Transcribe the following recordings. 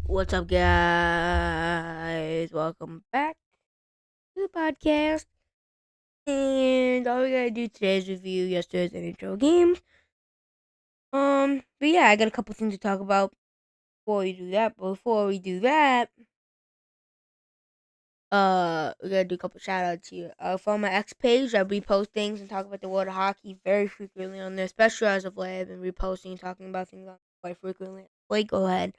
What's up, guys? Welcome back to the podcast. And all we gotta do today is review yesterday's NHL games. But yeah, I got a couple things to talk about before we do that. We gotta do a couple shout outs here. For my X page, I repost things and talk about the world of hockey very frequently on there, especially as of late. I've been reposting and talking about things on quite frequently. Like, go ahead.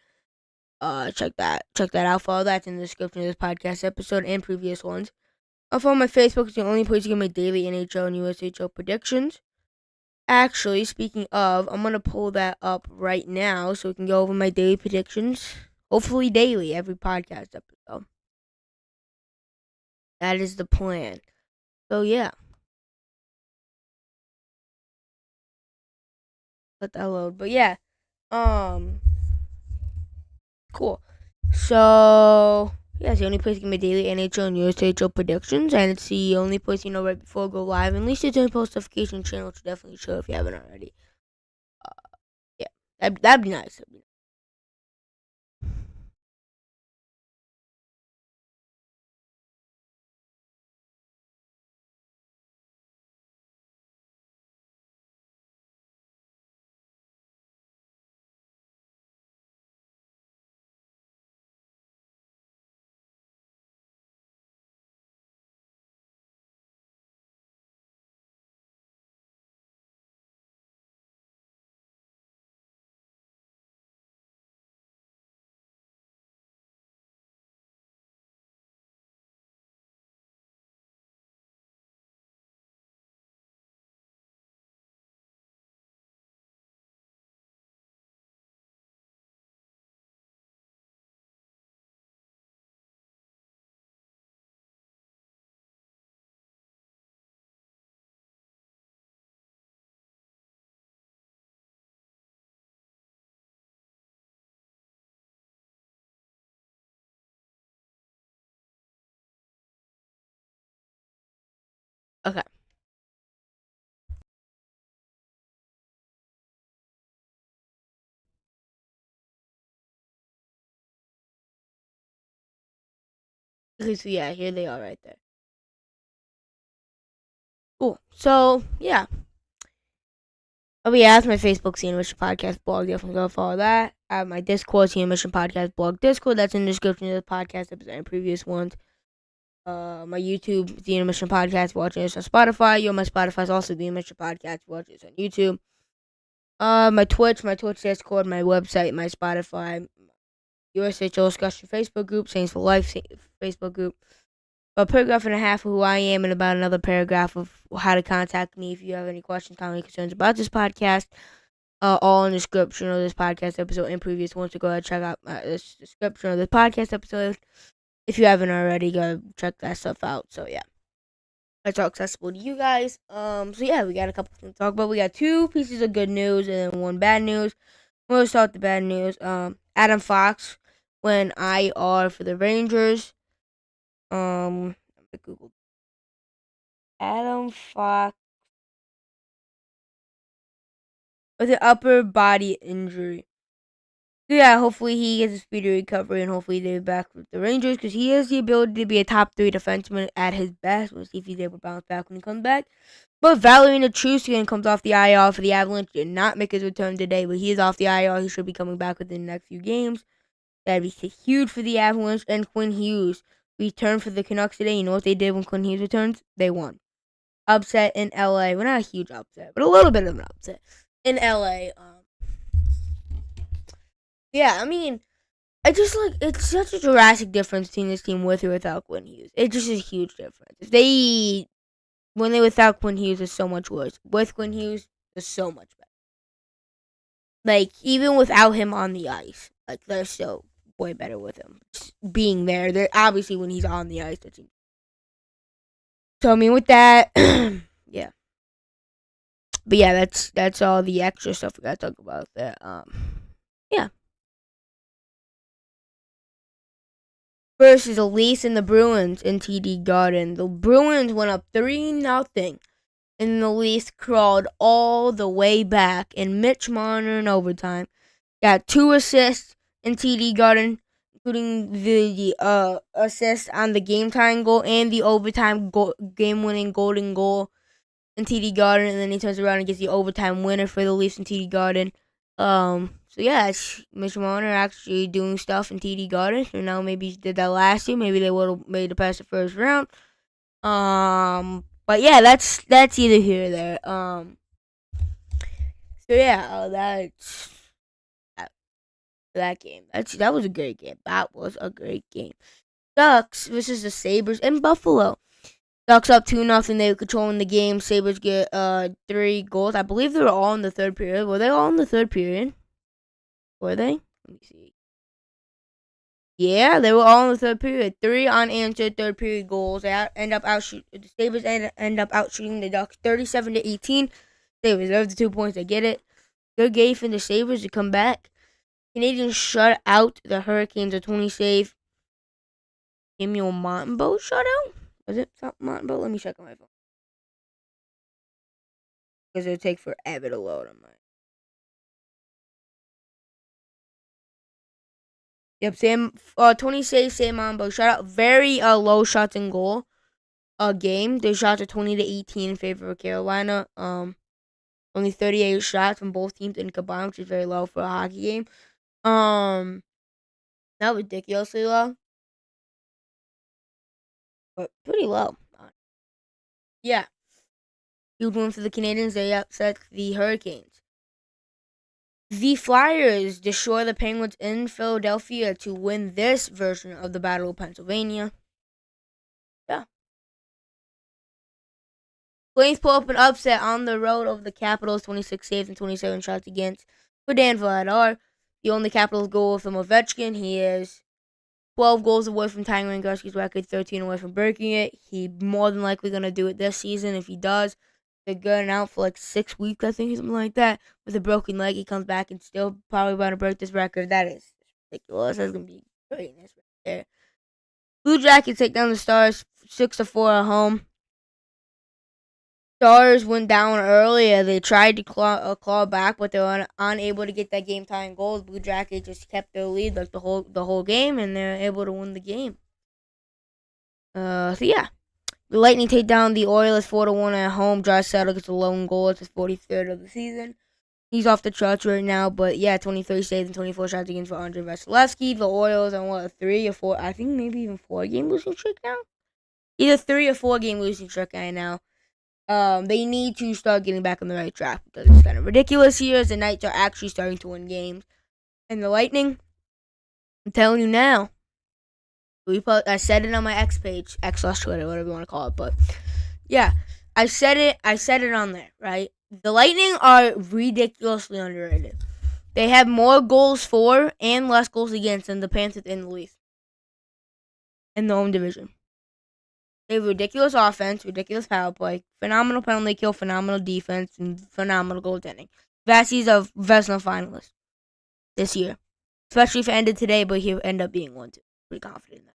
Check that out. For all that's in the description of this podcast episode and previous ones. Follow my Facebook. It's the only place to get my daily NHL and USHL predictions. Actually, speaking of, I'm gonna pull that up right now so we can go over my daily predictions. Hopefully daily, every podcast episode. That is the plan. So yeah, let that load. But yeah, um, cool. So yeah, it's the only place to get my daily NHL and USHL predictions, and it's the only place right before I go live. And at least it's in post notification channel, which definitely show if you haven't already. Yeah, that'd be nice. Okay. Okay, so yeah, here they are right there. Cool. So yeah. Oh yeah, that's my Facebook CN Mission Podcast blog. Definitely go follow that. I have my Discord CN Mission Podcast blog Discord. That's in the description of the podcast episode and previous ones. My YouTube the Mission Podcast. Watching this on Spotify. My Spotify is also the Mission Podcast. Watching this on YouTube. My Twitch Discord, my website, my Spotify, USHL discussion Facebook group, Saints for Life Facebook group. A paragraph and a half of who I am and about another paragraph of how to contact me if you have any questions, comments, concerns about this podcast. All in the description of this podcast episode and previous ones. So go ahead and check out this description of this podcast episode. If you haven't already, go check that stuff out. So yeah, it's all accessible to you guys. So yeah, we got a couple things to talk about. We got two pieces of good news and then one bad news. We'll start with the bad news. Adam Fox went IR for the Rangers. Google Adam Fox with an upper body injury. Yeah, hopefully he gets a speedy recovery and hopefully they're back with the Rangers because he has the ability to be a top 3 defenseman at his best. We'll see if he's able to bounce back when he comes back. But Valerian Etruscan comes off the IR for the Avalanche. Did not make his return today, but he is off the IR. He should be coming back within the next few games. That'd be huge for the Avalanche. And Quinn Hughes returned for the Canucks today. You know what they did when Quinn Hughes returns? They won. Upset in LA. Well, not a huge upset, but a little bit of an upset in LA. Yeah, I mean, I just like it's such a drastic difference between this team with or without Quinn Hughes. It just is a huge difference. When they without Quinn Hughes, is so much worse. With Quinn Hughes, it's so much better. Like even without him on the ice, like they're still way better with him just being there. They're obviously when he's on the ice. So I mean, with that, yeah. But yeah, that's all the extra stuff we gotta talk about there. Yeah. Versus Elise and the Bruins in TD Garden. The Bruins went up 3-0, and the Elise crawled all the way back. And Mitch Marner in overtime got 2 assists in TD Garden. including the assist on the game-tying goal and the overtime game-winning golden goal in TD Garden, and then he turns around and gets the overtime winner for the Leafs in TD Garden. So yeah, it's Mitch Marner actually doing stuff in TD Garden. So now maybe he did that last year. Maybe they would have made it past the first round. But yeah, that's either here or there. So yeah, that's that game. That was a great game. That was a great game. Ducks versus the Sabres in Buffalo. Ducks up 2-0. They were controlling the game. Sabres get 3 goals. I believe they were all in the third period. Were they all in the third period? Were they? Let me see. Yeah, they were all in the third period. 3 unanswered third period goals. They end up the Sabres end up outshooting the Ducks 37-18. They reserve the 2 points. They get it. Good game for the Sabres to come back. Canadians shut out the Hurricanes. A 20 save. Samuel Montembeault shut out? Was it Montembeault? Let me check on my phone. Because it'll take forever to load on mine. Yep, 20 saves, Sam Montembeault shut out. Very low shots in goal. Game. Their shots are 20-18 in favor of Carolina. Only 38 shots from both teams in combined, which is very low for a hockey game. Not ridiculously low, but pretty low. Yeah. Huge win for the Canadians. They upset the Hurricanes. The Flyers destroy the Penguins in Philadelphia to win this version of the Battle of Pennsylvania. Yeah. Flames pull up an upset on the road over the Capitals, 26 saves and 27 shots against for Dan Vladar. The only Capitals goal from Ovechkin. He is 12 goals away from tying Wayne Gretzky's record, 13 away from breaking it. He's more than likely going to do it this season. If he does, they're going out for like 6 weeks, I think, something like that. With a broken leg, he comes back and still probably about to break this record. That is ridiculous. That's going to be greatness right there. Blue Jackets take down the Stars 6-4 at home. Stars went down earlier. They tried to claw back, but they were unable to get that game-tying goal. Blue Jackets just kept their lead like the whole game, and they're able to win the game. So yeah, the Lightning take down the Oilers 4-1 at home. Josh Settle gets a lone goal. It's his 43rd of the season. He's off the charts right now, but yeah, 23 saves and 24 shots against for Andrei Vasilevsky. The Oilers on a 3 or 4, I think maybe even 4-game losing streak now. Either 3 or 4-game losing streak right now. They need to start getting back on the right track because it's kind of ridiculous here as the Knights are actually starting to win games. And the Lightning, I'm telling you now, I said it on my X page, X/Twitter, whatever you want to call it, but yeah, I said it on there, right? The Lightning are ridiculously underrated. They have more goals for and less goals against than the Panthers and the Leafs in the home division. They have ridiculous offense, ridiculous power play, phenomenal penalty kill, phenomenal defense, and phenomenal goaltending. Vasi's a Vezina finalist this year. Especially if it ended today, but he'll end up being one too. Pretty confident in that.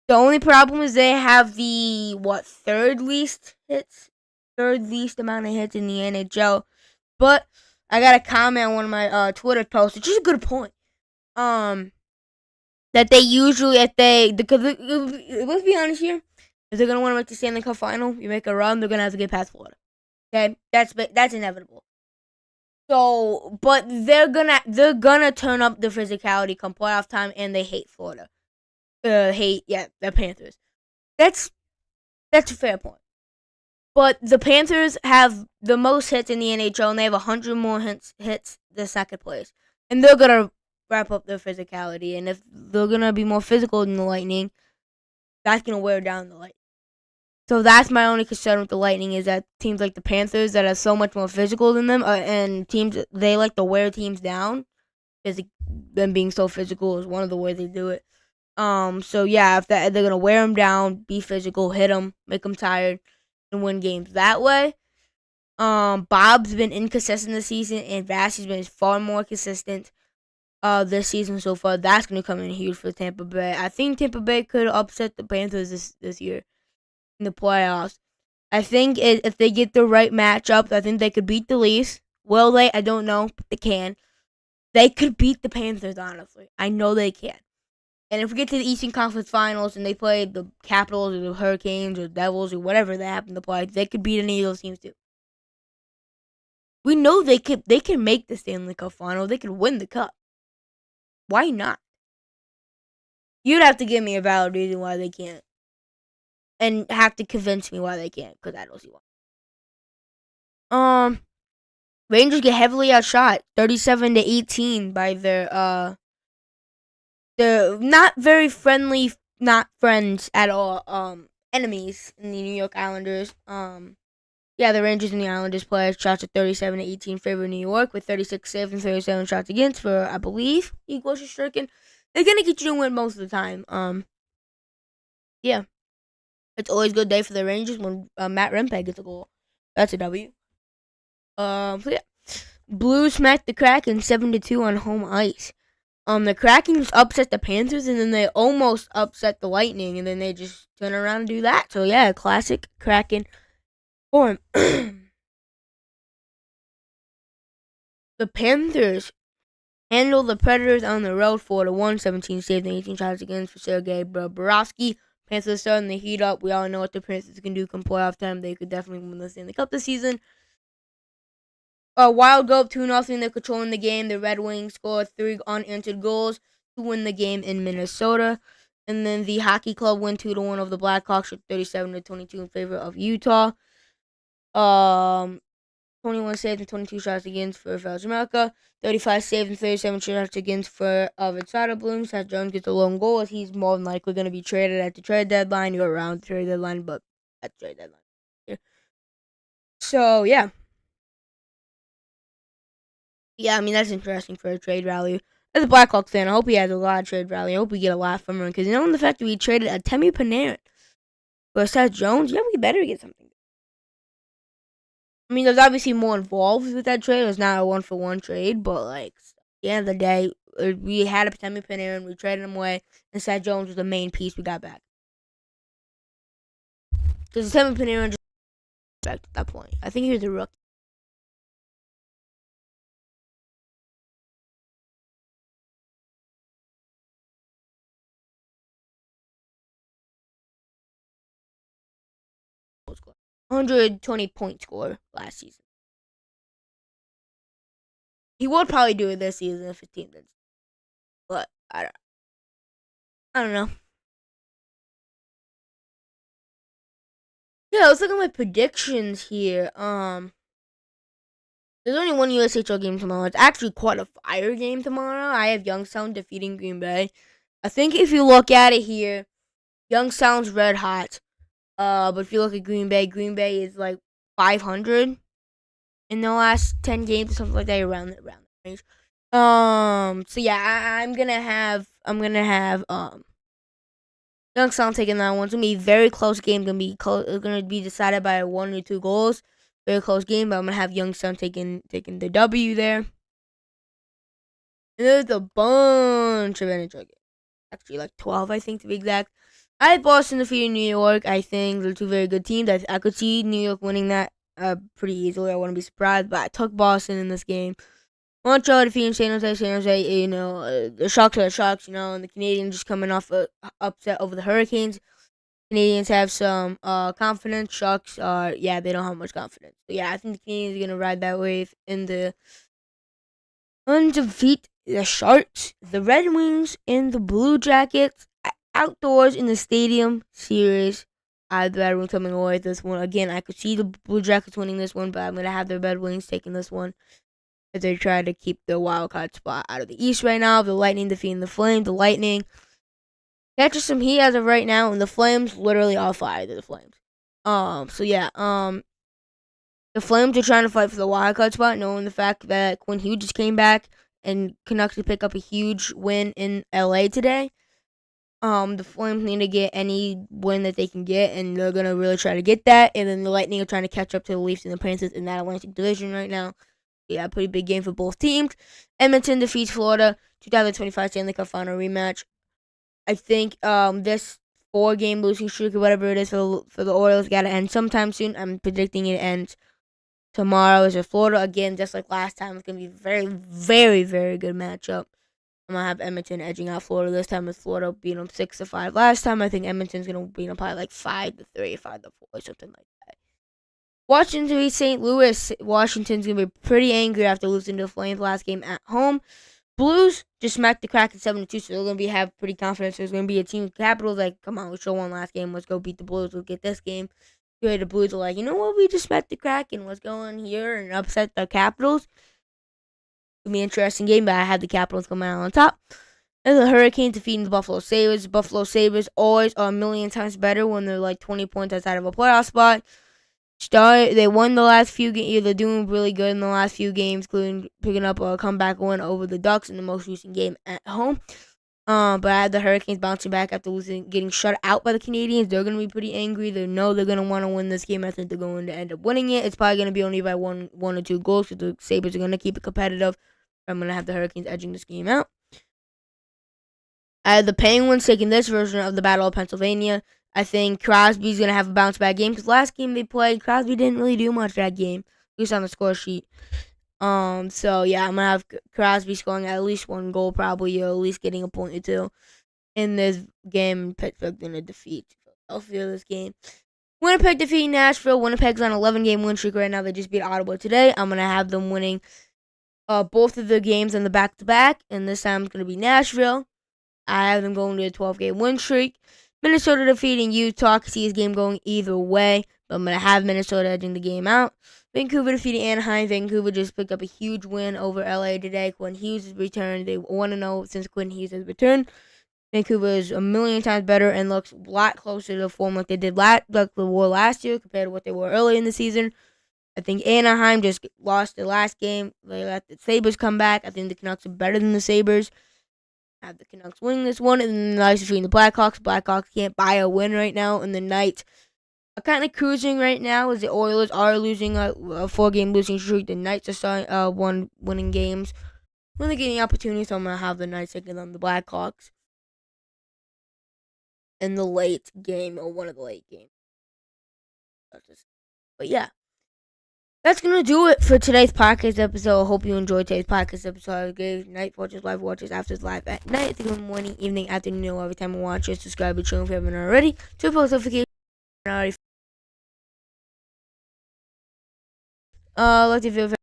The only problem is they have the, third least amount of hits in the NHL. But I got a comment on one of my Twitter posts, which is a good point. That they usually, because let's be honest here, if they're gonna want to make the Stanley Cup final, you make a run, they're gonna have to get past Florida. Okay, that's inevitable. So, but they're gonna turn up the physicality come playoff time, and they hate Florida. The Panthers. That's a fair point. But the Panthers have the most hits in the NHL, and they have 100 more hits the second place, and they're gonna wrap up their physicality. And if they're gonna be more physical than the Lightning, that's gonna wear down the Lightning. So that's my only concern with the Lightning is that teams like the Panthers that are so much more physical than them, and teams they like to wear teams down, because them being so physical is one of the ways they do it. So yeah, if they're gonna wear them down, be physical, hit them, make them tired, and win games that way. Bob's been inconsistent this season, and Vasi's been far more consistent this season so far. That's going to come in huge for Tampa Bay. I think Tampa Bay could upset the Panthers this year in the playoffs. I think if they get the right matchups, I think they could beat the Leafs. Will they? I don't know, but they can. They could beat the Panthers, honestly. I know they can. And if we get to the Eastern Conference Finals and they play the Capitals or the Hurricanes or Devils or whatever they happen to play, they could beat any of those teams too. We know they can make the Stanley Cup final. They could win the cup. Why not? You'd have to give me a valid reason why they can't. And have to convince me why they can't, because I don't see why. Rangers get heavily outshot, 37-18 by their not very friendly, not friends at all, enemies in the New York Islanders. Yeah, the Rangers and the Islanders play shots at 37-18 favor of New York with 36 saves and 37 shots against for, I believe, equals stricken. They're gonna get you to win most of the time. Yeah, it's always a good day for the Rangers when Matt Rempeg gets a goal. That's a W. So yeah, Blues smacked the Kraken 7-2 on home ice. The Kraken just upset the Panthers, and then they almost upset the Lightning, and then they just turn around and do that. So yeah, classic Kraken form. The Panthers handle the Predators on the road 4-1, 17 saves and 18 shots against for Sergei Bobrovsky. Panthers starting to heat up. We all know what the Panthers can do come playoff time. They could definitely win the Stanley Cup this season. Wild go up 2-0. They're controlling the game. The Red Wings scored 3 unanswered goals to win the game in Minnesota. And then the Hockey Club win 2-1 over the Blackhawks with 37-22 in favor of Utah. 21 saves and 22 shots against for Veljamelka. 35 saves and 37 shots against for Vinsada Bloom. Seth Jones gets a lone goal as he's more than likely going to be traded at the trade deadline. You're around the trade deadline, but at the trade deadline. Yeah. So, yeah. Yeah, I mean, that's interesting for a trade value. As a Blackhawks fan, I hope he has a lot of trade value. I hope we get a lot from him. Because, the fact that we traded a Temi Panarin for Seth Jones, yeah, we better get something. I mean, there's obviously more involved with that trade. It's not a one-for-one trade, but, like, at the end of the day, we had a Temi Panarin, we traded him away, and Seth Jones was the main piece we got back. Because Temi Panarin just back at that point. I think he was a rookie. Score. 120-point score last season. He would probably do it this season if his team did. But I don't know. Yeah, let's look at my predictions here. There's only one USHL game tomorrow. It's actually quite a fire game tomorrow. I have Youngstown defeating Green Bay. I think if you look at it here, Youngstown's red hot. But if you look at Green Bay is like 500 in the last 10 games or something like that, around that range. So yeah, I'm gonna have Youngstown taking that one. It's gonna be a very close game. It's gonna be decided by 1 or 2 goals. Very close game, but I'm gonna have Youngstown taking the W there. And there's a bunch of NHL games. Actually, like 12, I think, to be exact. I had Boston defeating New York. I think they're 2 very good teams. I could see New York winning that pretty easily. I wouldn't be surprised, but I took Boston in this game. Montreal defeating San Jose. San Jose, the Sharks are the Sharks, and the Canadiens just coming off a upset over the Hurricanes. Canadiens have some confidence. Sharks are, they don't have much confidence. But yeah, I think the Canadiens are going to ride that wave in the undefeat the Sharks, the Red Wings, and the Blue Jackets outdoors in the Stadium Series. I have the Red Wings coming away with this one. Again, I could see the Blue Jackets winning this one, but I'm going to have the Red Wings taking this one as they try to keep the wild card spot out of the East right now. The Lightning defeating the Flames. The Lightning catches some heat as of right now, and the Flames literally all fire to the Flames. So yeah, the Flames are trying to fight for the wild card spot, knowing the fact that Quinn Hughes just came back and Canucks to pick up a huge win in LA today. The Flames need to get any win that they can get, and they're gonna really try to get that. And then the Lightning are trying to catch up to the Leafs and the Panthers in that Atlantic Division right now. Yeah, pretty big game for both teams. Edmonton defeats Florida, 2025 Stanley Cup Final rematch. I think this 4-game losing streak or whatever it is for the Orioles got to end sometime soon. I'm predicting it ends tomorrow. Is Florida again, just like last time. It's gonna be a very, very, very good matchup. I'm going to have Edmonton edging out Florida this time, with Florida beating them 6-5 last time. I think Edmonton's going to beat them probably like 5-3, 5-4, something like that. Washington v. St. Louis. Washington's going to be pretty angry after losing to the Flames last game at home. Blues just smacked the Kraken 7-2, so they're going to have pretty confidence. There's going to be a team of Capitals like, come on, we should have won last game. Let's go beat the Blues. We'll get this game. The Blues are like, you know what? We just smacked the Kraken. Let's go in here and upset the Capitals. It'll be an interesting game, but I had the Capitals coming out on top. And the Hurricanes defeating the Buffalo Sabres. Buffalo Sabres always are a million times better when they're like 20 points outside of a playoff spot. They won the last few games. They're doing really good in the last few games, including picking up a comeback win over the Ducks in the most recent game at home. But I had the Hurricanes bouncing back after getting shut out by the Canadiens. They're going to be pretty angry. They know they're going to want to win this game. I think they're going to end up winning it. It's probably going to be only by one or two goals, because the Sabres are going to keep it competitive. I'm going to have the Hurricanes edging this game out. I had the Penguins taking this version of the Battle of Pennsylvania. I think Crosby's going to have a bounce-back game, because last game they played, Crosby didn't really do much that game, at least on the score sheet. So yeah, I'm going to have Crosby scoring at least one goal, probably, or at least getting a point or two in this game. Pittsburgh going to defeat Philadelphia this game. Winnipeg defeating Nashville. Winnipeg's on an 11-game win streak right now. They just beat Ottawa today. I'm going to have them winning both of the games in the back-to-back, and this time it's going to be Nashville. I have them going to a 12-game win streak. Minnesota defeating Utah. I can see his game going either way, but I'm going to have Minnesota edging the game out. Vancouver defeating Anaheim. Vancouver just picked up a huge win over LA today. Quinn Hughes has returned. They want to know since Quinn Hughes has returned. Vancouver is a million times better and looks a lot closer to the form like they did like they were last year compared to what they were early in the season. I think Anaheim just lost the last game. They let the Sabres come back. I think the Canucks are better than the Sabres. I have the Canucks winning this one, and then the Knights between the Blackhawks. Blackhawks can't buy a win right now, and the Knights are kind of cruising right now, as the Oilers are losing a 4-game losing streak. The Knights are starting winning games when they're getting opportunities. So I'm gonna have the Knights taking on the Blackhawks in the late game, or one of the late games. But yeah. That's going to do it for today's podcast episode. I hope you enjoyed today's podcast episode. Good night watchers, live watchers, after live at night, good morning, evening, afternoon, every time you watch it. Subscribe to the channel if you haven't already. To post notifications. Like the video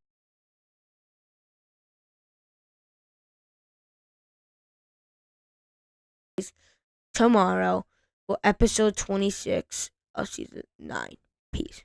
tomorrow for episode 26 of season 9. Peace.